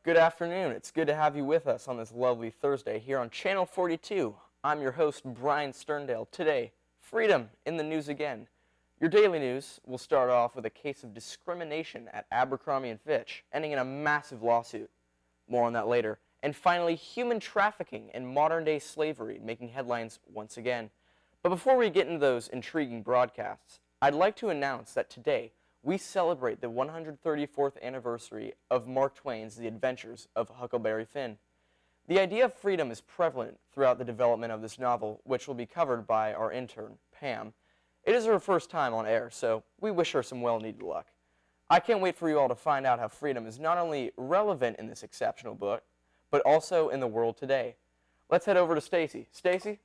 Good afternoon. It's good to have you with us on this lovely Thursday here on Channel 42. I'm your host, Brian Sterndale. Today, freedom in the news again. Your daily news will start off with a case of discrimination at Abercrombie & Fitch, ending in a massive lawsuit. More on that later. And finally, human trafficking and modern-day slavery making headlines once again. But before we get into those intriguing broadcasts, I'd like to announce that today, we celebrate the 134th anniversary of Mark Twain's The Adventures of Huckleberry Finn. The idea of freedom is prevalent throughout the development of this novel, which will be covered by our intern, Pam. It is her first time on air, so we wish her some well-needed luck. I can't wait for you all to find out how freedom is not only relevant in this exceptional book, but also in the world today. Let's head over to Stacy. Stacy?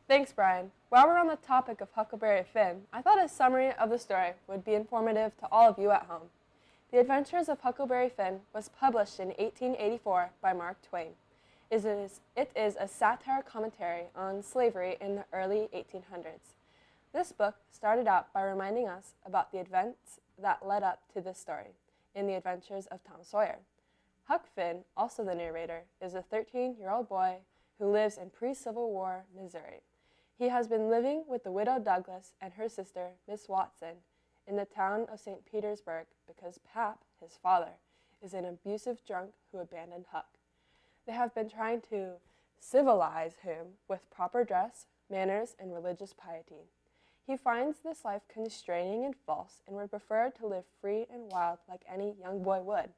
Thanks, Brian. While we're on the topic of Huckleberry Finn, I thought a summary of the story would be informative to all of you at home. The Adventures of Huckleberry Finn was published in 1884 by Mark Twain. It is a satire commentary on slavery in the early 1800s. This book started out by reminding us about the events that led up to this story in The Adventures of Tom Sawyer. Huck Finn, also the narrator, is a 13-year-old boy who lives in pre-Civil War Missouri. He has been living with the widow Douglas and her sister, Miss Watson, in the town of St. Petersburg because Pap, his father, is an abusive drunk who abandoned Huck. They have been trying to civilize him with proper dress, manners, and religious piety. He finds this life constraining and false and would prefer to live free and wild like any young boy would.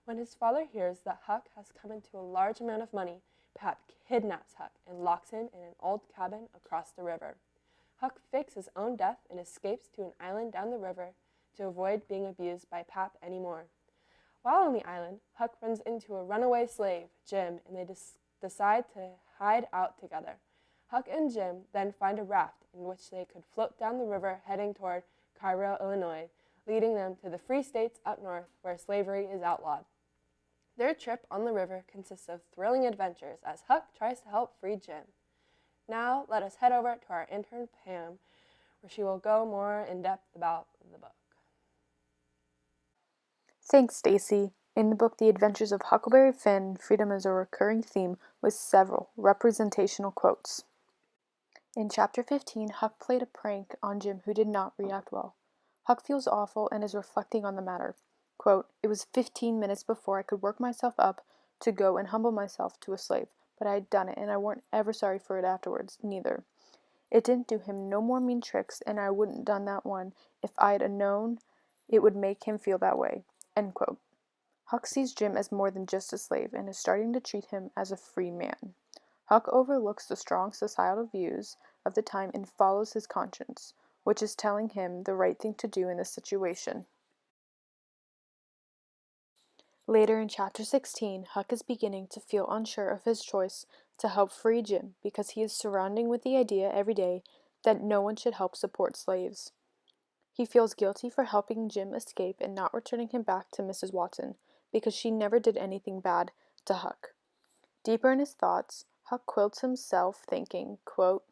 When his father hears that Huck has come into a large amount of money, Pap kidnaps Huck and locks him in an old cabin across the river. Huck fakes his own death and escapes to an island down the river to avoid being abused by Pap anymore. While on the island, Huck runs into a runaway slave, Jim, and they decide to hide out together. Huck and Jim then find a raft in which they could float down the river heading toward Cairo, Illinois, leading them to the free states up north where slavery is outlawed. Their trip on the river consists of thrilling adventures as Huck tries to help free Jim. Now, let us head over to our intern, Pam, where she will go more in depth about the book. Thanks, Stacy. In the book The Adventures of Huckleberry Finn, freedom is a recurring theme with several representational quotes. In Chapter 15, Huck played a prank on Jim who did not react well. Huck feels awful and is reflecting on the matter. Quote, "It was 15 minutes before I could work myself up to go and humble myself to a slave, but I had done it, and I weren't ever sorry for it afterwards, neither. It didn't do him no more mean tricks, and I wouldn't done that one if I'd a known it would make him feel that way." End quote. Huck sees Jim as more than just a slave, and is starting to treat him as a free man. Huck overlooks the strong societal views of the time and follows his conscience, which is telling him the right thing to do in this situation. Later in Chapter 16, Huck is beginning to feel unsure of his choice to help free Jim because he is surrounding with the idea every day that no one should help support slaves. He feels guilty for helping Jim escape and not returning him back to Mrs. Watson because she never did anything bad to Huck. Deeper in his thoughts, Huck quilts himself thinking, quote,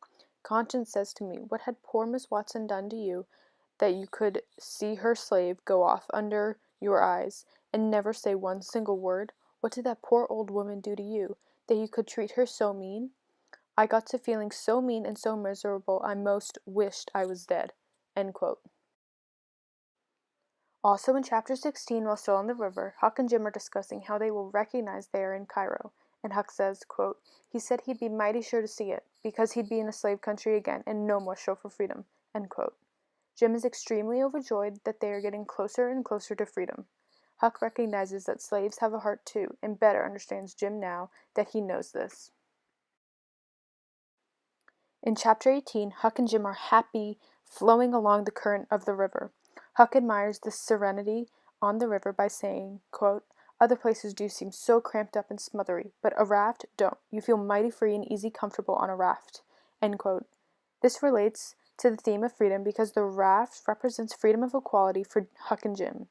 "Conscience says to me, what had poor Miss Watson done to you that you could see her slave go off under your eyes and never say one single word? What did that poor old woman do to you, that you could treat her so mean? I got to feeling so mean and so miserable I most wished I was dead." End quote. Also in Chapter 16, while still on the river, Huck and Jim are discussing how they will recognize they are in Cairo, and Huck says, quote, "He said he'd be mighty sure to see it, because he'd be in a slave country again and no more show for freedom." End quote. Jim is extremely overjoyed that they are getting closer and closer to freedom. Huck recognizes that slaves have a heart too, and better understands Jim now that he knows this. In Chapter 18, Huck and Jim are happy flowing along the current of the river. Huck admires the serenity on the river by saying, quote, "Other places do seem so cramped up and smothery, but a raft don't. You feel mighty free and easy comfortable on a raft." End quote. This relates to the theme of freedom because the raft represents freedom of equality for Huck and Jim.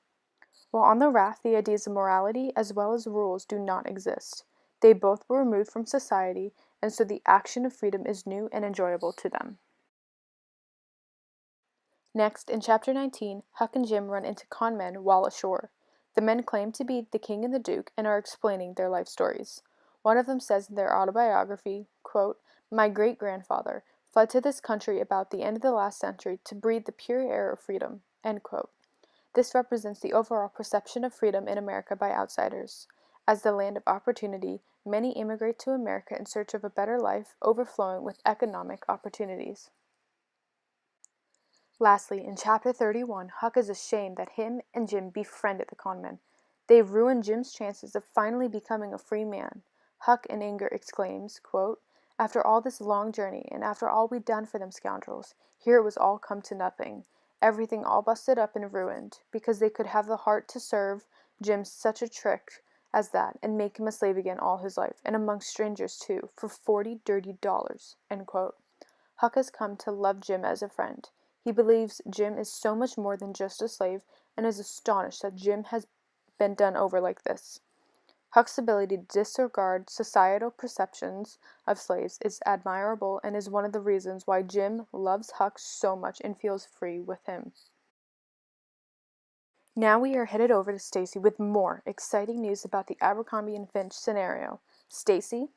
While on the raft, the ideas of morality as well as rules do not exist. They both were removed from society, and so the action of freedom is new and enjoyable to them. Next, in Chapter 19, Huck and Jim run into con men while ashore. The men claim to be the king and the duke and are explaining their life stories. One of them says in their autobiography, quote, "My great-grandfather fled to this country about the end of the last century to breathe the pure air of freedom." End quote. This represents the overall perception of freedom in America by outsiders. As the land of opportunity, many immigrate to America in search of a better life, overflowing with economic opportunities. Lastly, in Chapter 31, Huck is ashamed that him and Jim befriended the conmen. They've ruined Jim's chances of finally becoming a free man. Huck, in anger, exclaims, quote, "After all this long journey, and after all we'd done for them scoundrels, here it was all come to nothing. Everything all busted up and ruined, because they could have the heart to serve Jim such a trick as that, and make him a slave again all his life, and among strangers too, for $40 dirty." End quote. Huck has come to love Jim as a friend. He believes Jim is so much more than just a slave, and is astonished that Jim has been done over like this. Huck's ability to disregard societal perceptions of slaves is admirable and is one of the reasons why Jim loves Huck so much and feels free with him. Now we are headed over to Stacy with more exciting news about the Abercrombie and Finch scenario. Stacy?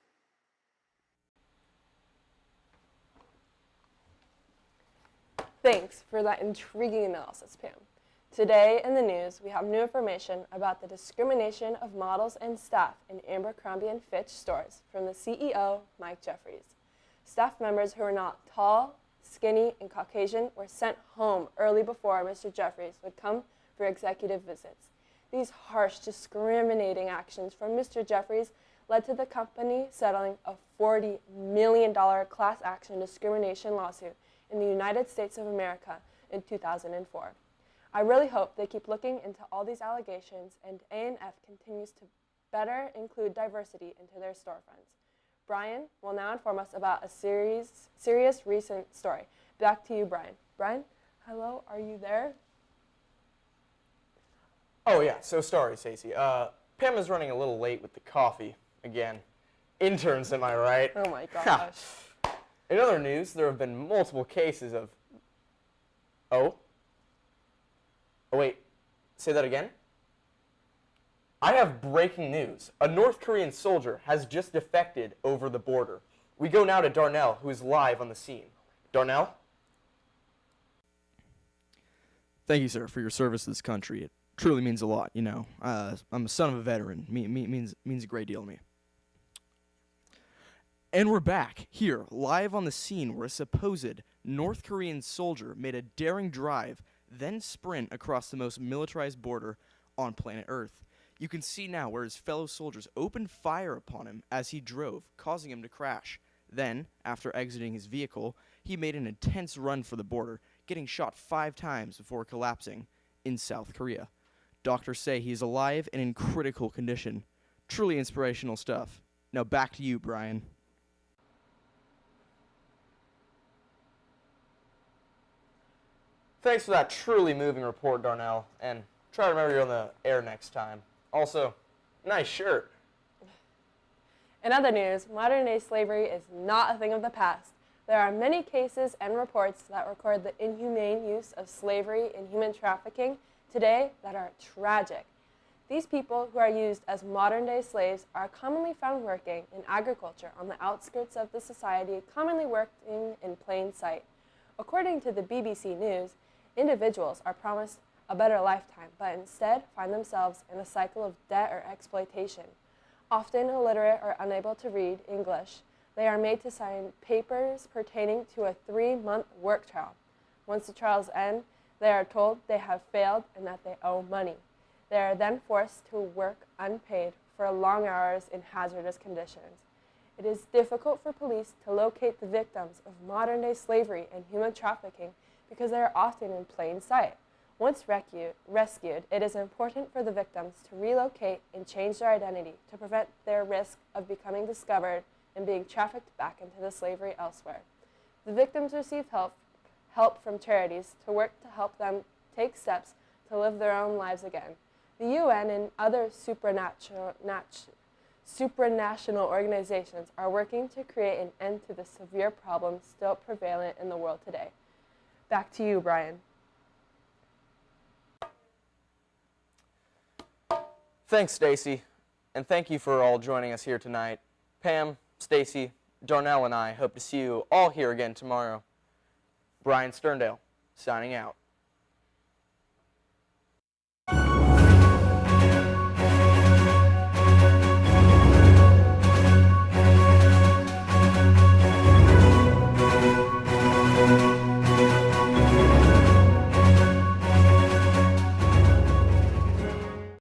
Thanks for that intriguing analysis, Pam. Today in the news, we have new information about the discrimination of models and staff in Abercrombie and Fitch stores from the CEO, Mike Jeffries. Staff members who are not tall, skinny, and Caucasian were sent home early before Mr. Jeffries would come for executive visits. These harsh, discriminating actions from Mr. Jeffries led to the company settling a $40 million class action discrimination lawsuit in the United States of America in 2004. I really hope they keep looking into all these allegations and A&F continues to better include diversity into their storefronts. Brian will now inform us about a serious recent story. Back to you, Brian. Brian, hello, are you there? Oh yeah, so sorry, Stacey. Pam is running a little late with the coffee again. Interns, am I right? Oh my gosh. In other news, there have been multiple cases of... Oh, wait. Say that again? I have breaking news. A North Korean soldier has just defected over the border. We go now to Darnell, who is live on the scene. Darnell? Thank you, sir, for your service to this country. It truly means a lot, you know. I'm a son of a veteran. Means a great deal to me. And we're back, here, live on the scene where a supposed North Korean soldier made a daring drive, then sprint across the most militarized border on planet Earth. You can see now where his fellow soldiers opened fire upon him as he drove, causing him to crash. Then, after exiting his vehicle, he made an intense run for the border, getting shot 5 times before collapsing in South Korea. Doctors say he is alive and in critical condition. Truly inspirational stuff. Now back to you, Brian. Thanks for that truly moving report, Darnell, and try to remember you're on the air next time. Also, nice shirt. In other news, modern-day slavery is not a thing of the past. There are many cases and reports that record the inhumane use of slavery and human trafficking today that are tragic. These people who are used as modern-day slaves are commonly found working in agriculture on the outskirts of the society, commonly working in plain sight. According to the BBC News, individuals are promised a better lifetime, but instead find themselves in a cycle of debt or exploitation. Often illiterate or unable to read English, they are made to sign papers pertaining to a 3-month work trial. Once the trials end, they are told they have failed and that they owe money. They are then forced to work unpaid for long hours in hazardous conditions. It is difficult for police to locate the victims of modern-day slavery and human trafficking because they are often in plain sight. Once rescued, it is important for the victims to relocate and change their identity to prevent their risk of becoming discovered and being trafficked back into the slavery elsewhere. The victims receive help from charities to work to help them take steps to live their own lives again. The UN and other supranational organizations are working to create an end to the severe problems still prevalent in the world today. Back to you, Brian. Thanks, Stacy, and thank you for all joining us here tonight. Pam, Stacy, Darnell, and I hope to see you all here again tomorrow. Brian Sterndale, signing out.